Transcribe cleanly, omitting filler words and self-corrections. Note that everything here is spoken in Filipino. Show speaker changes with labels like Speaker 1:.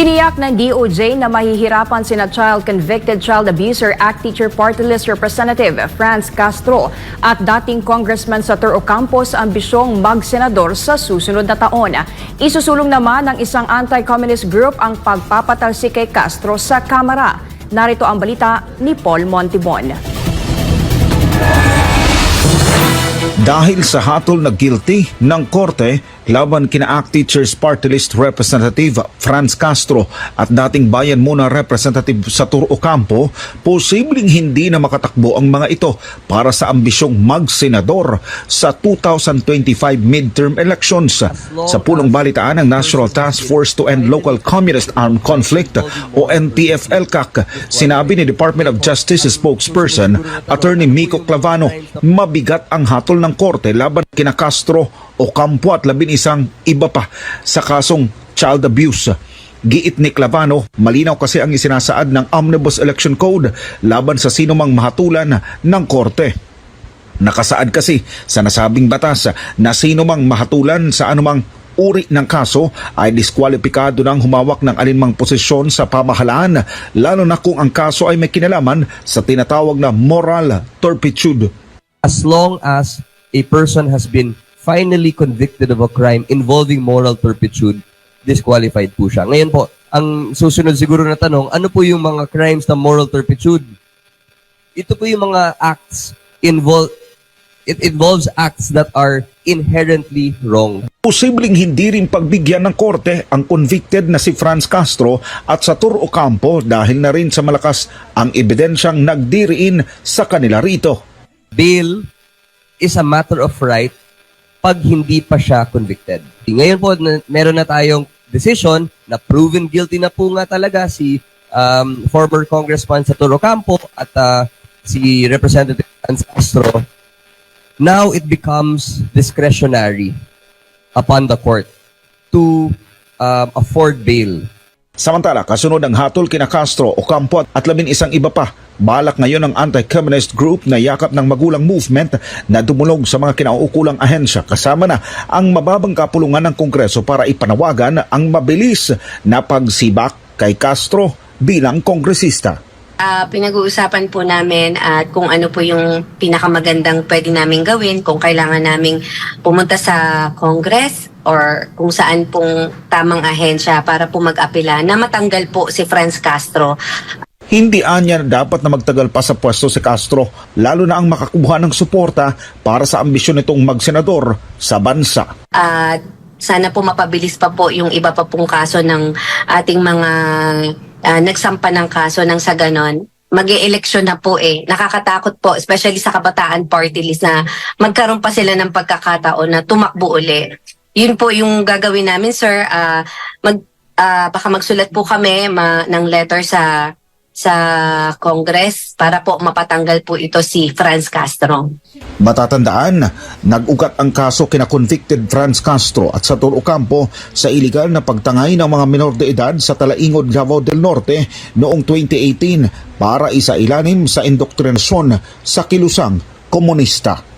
Speaker 1: Tiniyak ng DOJ na mahihirapan sina convicted child abuser act teacher party list representative Franz Castro at dating congressman sa Ocampo sa ambisyong mag-senador sa susunod na taon. Isusulong naman ng isang anti-communist group ang pagpapatalsik kay Castro sa Kamara. Narito ang balita ni Paul Montibon.
Speaker 2: Dahil sa hatol na guilty ng korte laban kina ACT Teachers Party List Representative Franz Castro at dating Bayan Muna Representative sa Ocampo, posibleng hindi na makatakbo ang mga ito para sa ambisyong mag-senador sa 2025 midterm elections. Sa punong balitaan ng National Task Force to End Local Communist Armed Conflict o NTF-ELCAC, sinabi ni Department of Justice spokesperson Attorney Miko Clavano, mabigat ang hatol ng korte laban kina Castro, Ocampo at 11 iba pa sa kasong child abuse. Giit ni Clavano, malinaw kasi ang isinasaad ng Omnibus Election Code laban sa sinumang mahatulan ng korte. Nakasaad kasi sa nasabing batas na sinumang mahatulan sa anumang uri ng kaso ay diskwalipikado ng humawak ng alinmang posisyon sa pamahalaan, lalo na kung ang kaso ay may kinalaman sa tinatawag na moral turpitude.
Speaker 3: As long as a person has been finally convicted of a crime involving moral turpitude, disqualified po siya. Ngayon po, ang susunod siguro na tanong, ano po yung mga crimes na moral turpitude? Ito po yung mga acts it involves acts that are inherently wrong.
Speaker 2: Posibleng hindi rin pagbigyan ng korte ang convicted na si Franz Castro at sa Ocampo dahil na rin sa malakas ang ebidensyang nagdiriin sa kanila rito.
Speaker 3: Bail is a matter of right pag hindi pa siya convicted. Ngayon po, meron na tayong decision na proven guilty na po nga talaga si former Congressman sa Ocampo at si Representative Franz Castro. Now it becomes discretionary upon the court to afford bail.
Speaker 2: Samantala, kasunod ang hatol kina Castro, Ocampo at 11 iba pa, balak ngayon ng anti-communist group na yakap ng magulang movement na dumulog sa mga kinauukulang ahensya kasama na ang mababang kapulungan ng Kongreso para ipanawagan ang mabilis na pagsibak kay Castro bilang kongresista.
Speaker 4: Pinag-uusapan po namin at kung ano po yung pinakamagandang pwede namin gawin, kung kailangan naming pumunta sa Congress or kung saan pong tamang ahensya para po mag-apela na matanggal po si Franz Castro.
Speaker 2: Hindi anya dapat na magtagal pa sa pwesto si Castro, lalo na ang makakuha ng suporta para sa ambisyon nitong magsenador sa bansa.
Speaker 4: At sana po mapabilis pa po yung iba pa pong kaso ng ating mga nagsampa ng kaso nang sa ganon. Mag-e-eleksyon na po Nakakatakot po, especially sa kabataan party list na magkaroon pa sila ng pagkakataon na tumakbo uli. Yun po yung gagawin namin, sir. Baka magsulat po kami ng letter sa Congress para po mapatanggal po ito si Franz Castro.
Speaker 2: Matatandaan, nag-ugat ang kaso kina convicted Franz Castro at sa Ocampo sa iligal na pagtangay ng mga minor de edad sa Talaingod, Davao del Norte noong 2018 para isailalim sa indoktrinasyon sa kilusang komunista.